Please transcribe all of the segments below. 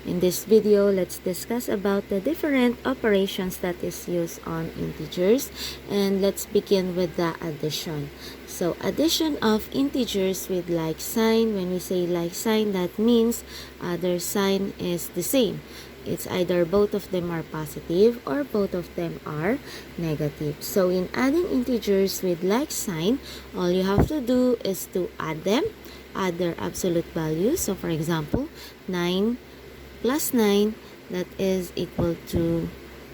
In this video, let's discuss about the different operations that is used on integers, and let's begin with the addition. So addition of integers with like sign. When we say like sign, that means their sign is the same. It's either both of them are positive or both of them are negative. So in adding integers with like sign, all you have to do is to add them, add their absolute values. So for example, 9 plus 9, that is equal to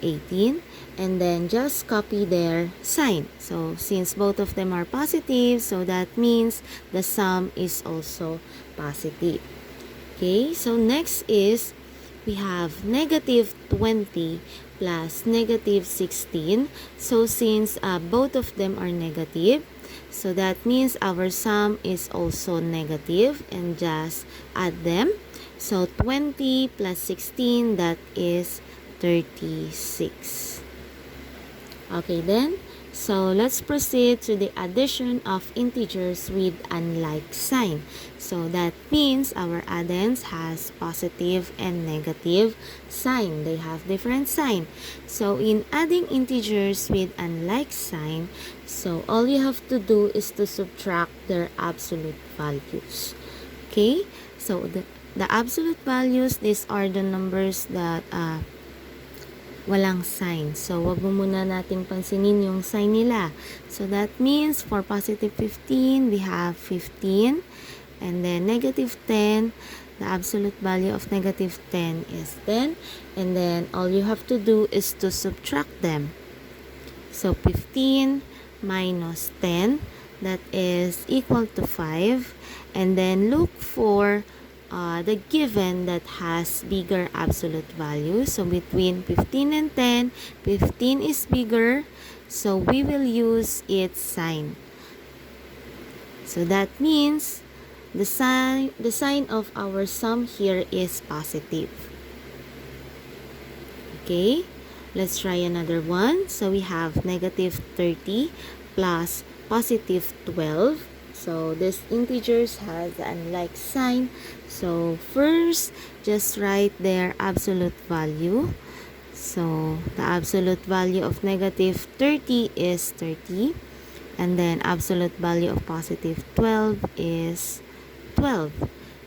18, and then just copy their sign. So since both of them are positive, so that means the sum is also positive. Okay, so next is we have negative 20 plus negative 16. So since both of them are negative, so that means our sum is also negative, and just add them. So 20 plus 16, that is 36. Okay then, so let's proceed to the addition of integers with unlike sign. So that means our addends has positive and negative sign. They have different sign. So in adding integers with unlike sign, so all you have to do is to subtract their absolute values. Okay, so the absolute values, these are the numbers that walang sign. So, wag mo muna nating pansinin yung sign nila. So, that means for positive 15, we have 15. And then negative 10, the absolute value of negative 10 is 10. And then all you have to do is to subtract them. So, 15 minus 10, that is equal to 5. And then look for the given that has bigger absolute value. So between 15 and 10, 15 is bigger, so we will use its sign. So that means the sign of our sum here is positive. Okay, let's try another one. So we have negative 30 plus positive 12. So this integers has an unlike sign. So first, just write their absolute value. So the absolute value of negative 30 is 30. And then absolute value of positive 12 is 12.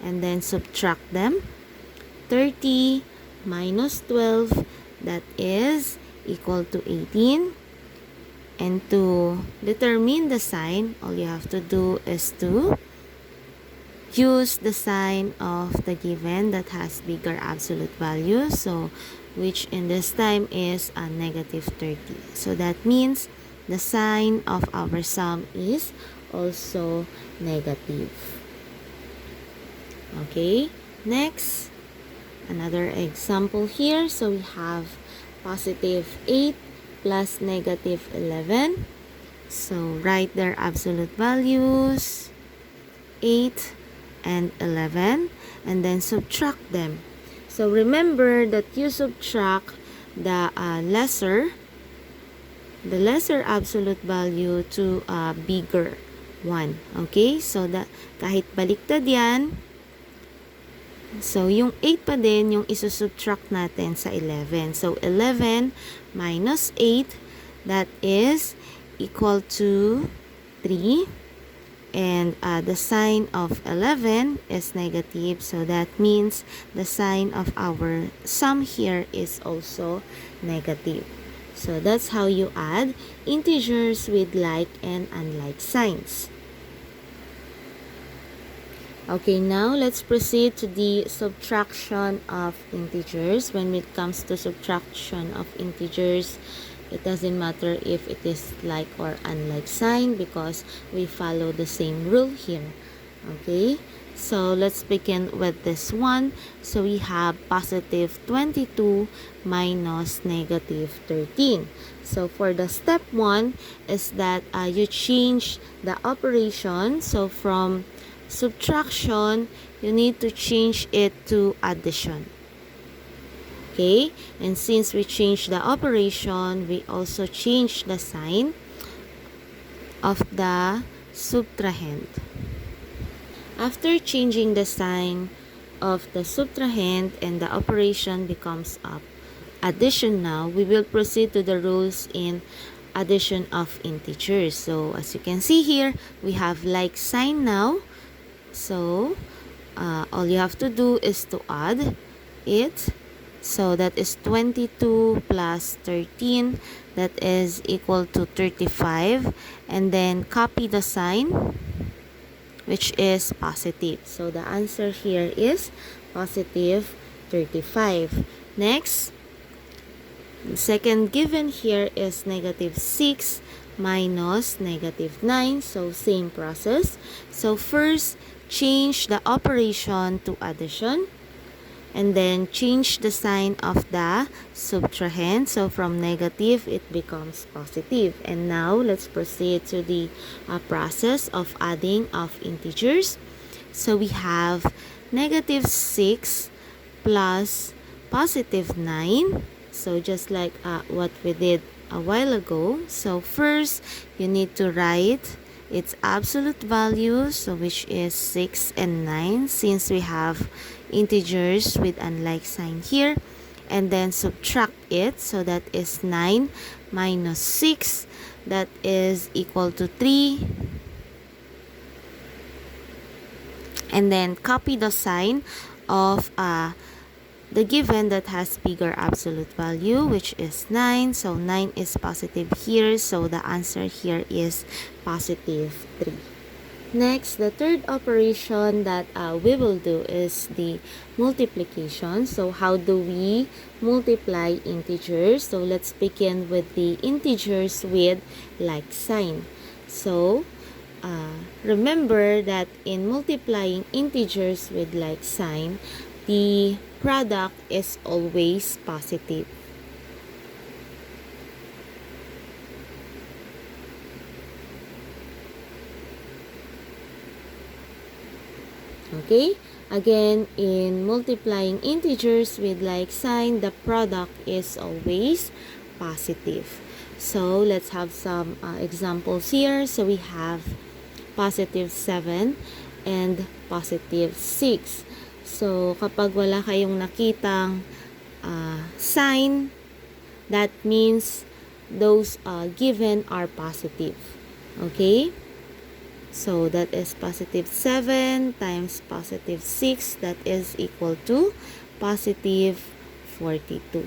And then subtract them. 30 minus 12, that is equal to 18. And to determine the sign, all you have to do is to use the sign of the given that has bigger absolute value. So, which in this time is a negative 30. So, that means the sign of our sum is also negative. Okay, next, another example here. So, we have positive 8 plus negative 11. So, write their absolute values, 8 and 11, and then subtract them. So, remember that you subtract the lesser absolute value to a bigger one. Okay? So, kahit baliktad yan, so, yung 8 pa din yung isusubtract natin sa 11. So, 11 minus 8, that is equal to 3. And the sign of 11 is negative. So, that means the sign of our sum here is also negative. So, that's how you add integers with like and unlike signs. Okay, now let's proceed to the subtraction of integers. When it comes to subtraction of integers, it doesn't matter if it is like or unlike sign because we follow the same rule here. Okay, so let's begin with this one. So we have positive 22 minus negative 13. So for the step 1 is that you change the operation. So from subtraction, you need to change it to addition. Okay, and since we change the operation, we also change the sign of the subtrahend. After changing the sign, of the subtrahend and the operation becomes addition now, we will proceed to the rules in addition of integers. So as you can see here, we have like sign now. So all you have to do is to add it. So that is 22 plus 13, that is equal to 35, and then copy the sign, which is positive. So the answer here is positive 35. Next, the second given here is negative 6 minus negative 9. So same process. So first, change the operation to addition, and then change the sign of the subtrahend. So from negative, it becomes positive. And now, let's proceed to the process of adding of integers. So we have negative 6 plus positive 9. So just like what we did a while ago. So first, you need to write its absolute value, so which is 6 and 9, since we have integers with unlike sign here, and then subtract it. So that is 9 minus 6, that is equal to 3, and then copy the sign of the given that has bigger absolute value, which is 9. So 9 is positive here, so the answer here is positive 3. Next, the third operation that we will do is the multiplication. So how do we multiply integers? So let's begin with the integers with like sign. So remember that in multiplying integers with like sign, the product is always positive. Okay, again, in multiplying integers with like sign, the product is always positive. So let's have some examples here. So we have positive 7 and positive 6. So kapag wala kayong nakitang sign, that means those given are positive. Okay? So that is positive 7 times positive 6, that is equal to positive 42.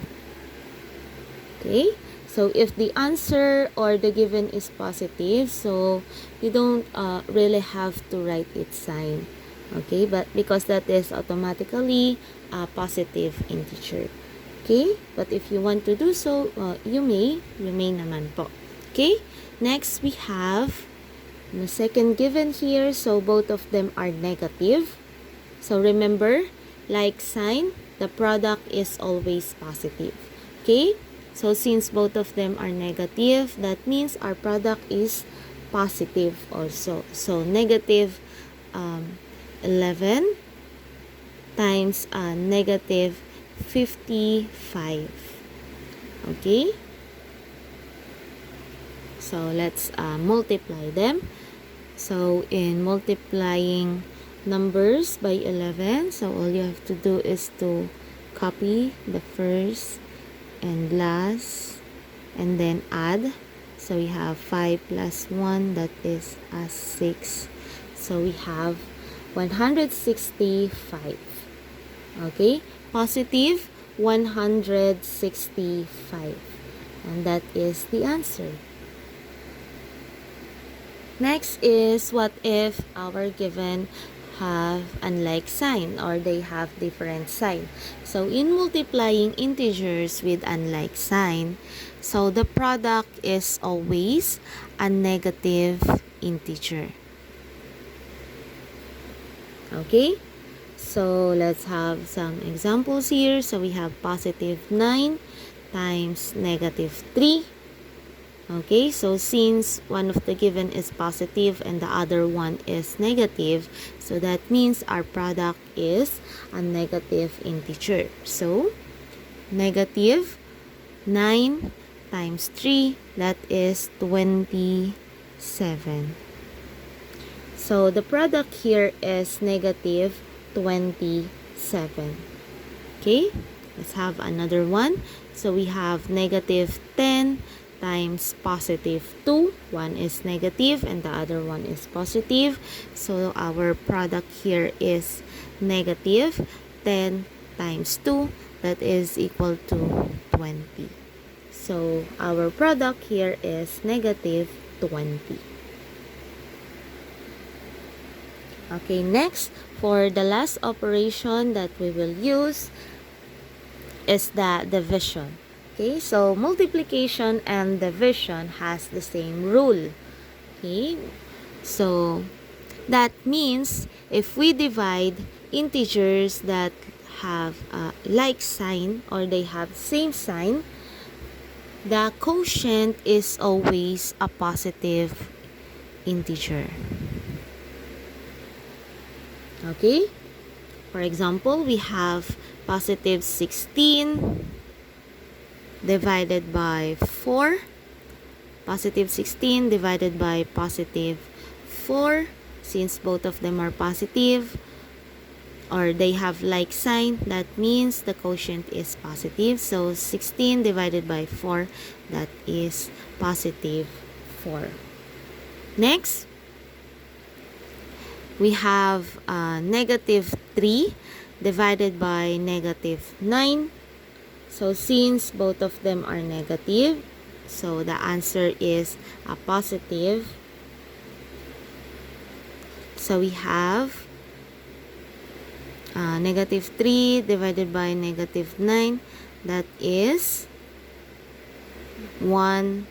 Okay? So if the answer or the given is positive, so you don't really have to write its sign. Okay? But because that is automatically a positive integer. Okay? But if you want to do so, you may naman po. Okay? Next, we have the second given here, so both of them are negative. So remember, like sign, the product is always positive. Okay? So since both of them are negative, that means our product is positive also. So negative 11 times negative 55. Okay? So let's multiply them. So in multiplying numbers by 11, so all you have to do is to copy the first and last and then add. So we have 5 plus 1, that is 6. So we have 165. Okay, positive 165, and that is the answer. Next is, what if our given have unlike sign or they have different sign? So in multiplying integers with unlike sign, so the product is always a negative integer. Okay? So let's have some examples here. So we have positive 9 times negative 3. Okay, so since one of the given is positive and the other one is negative, so that means our product is a negative integer. So, negative 9 times 3, that is 27. So, the product here is negative 27. 7. Okay, let's have another one. So we have negative 10 times positive 2. One is negative and the other one is positive. So our product here is negative 10 times 2. That is equal to 20. So our product here is negative 20. Okay, next, for the last operation that we will use is the division. Okay, so multiplication and division has the same rule. Okay, so that means if we divide integers that have a like sign or they have same sign, the quotient is always a positive integer. Okay, for example, we have positive 16 divided by 4. Positive 16 divided by positive 4. Since both of them are positive or they have like sign, that means the quotient is positive. So 16 divided by 4, that is positive 4. Next, we have negative 3 divided by negative 9. So since both of them are negative, so the answer is a positive. So we have negative 3 divided by negative 9, that is 1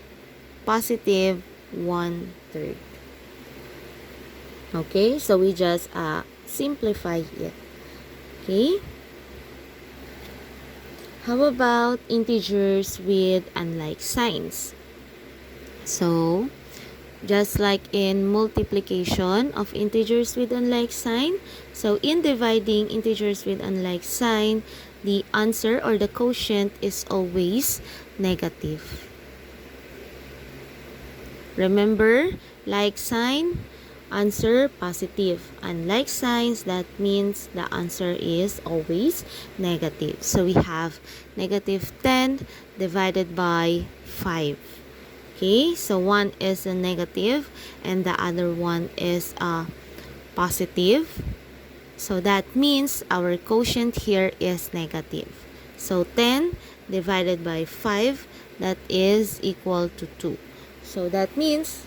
positive 1/3. Okay, so we just simplify it. Okay, how about integers with unlike signs? So just like in multiplication of integers with unlike sign, so in dividing integers with unlike sign, the answer or the quotient is always negative. Remember, like sign, answer positive. Unlike signs, that means the answer is always negative. So we have negative 10 divided by 5. Okay, so one is a negative and the other one is a positive. So that means our quotient here is negative. So 10 divided by 5, that is equal to 2. So that means,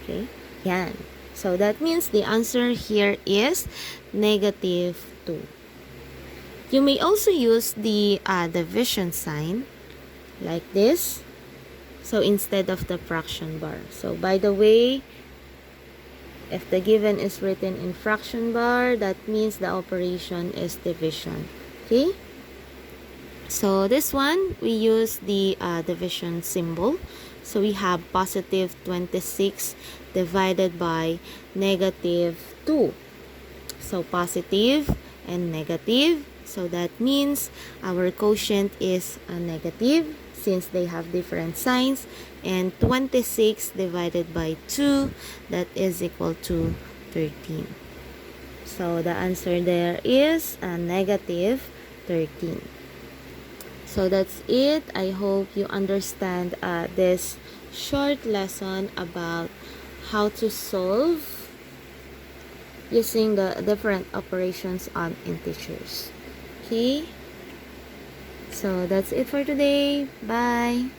okay, yan. So that means the answer here is negative 2. You may also use the division sign like this. So instead of the fraction bar. So by the way, if the given is written in fraction bar, that means the operation is division. Okay? So this one, we use the division symbol. So we have positive 26 divided by negative 2. So positive and negative. So that means our quotient is a negative since they have different signs. And 26 divided by 2, that is equal to 13. So the answer there is a negative 13. So that's it. I hope you understand this short lesson about how to solve using the different operations on integers. Okay? So that's it for today. Bye!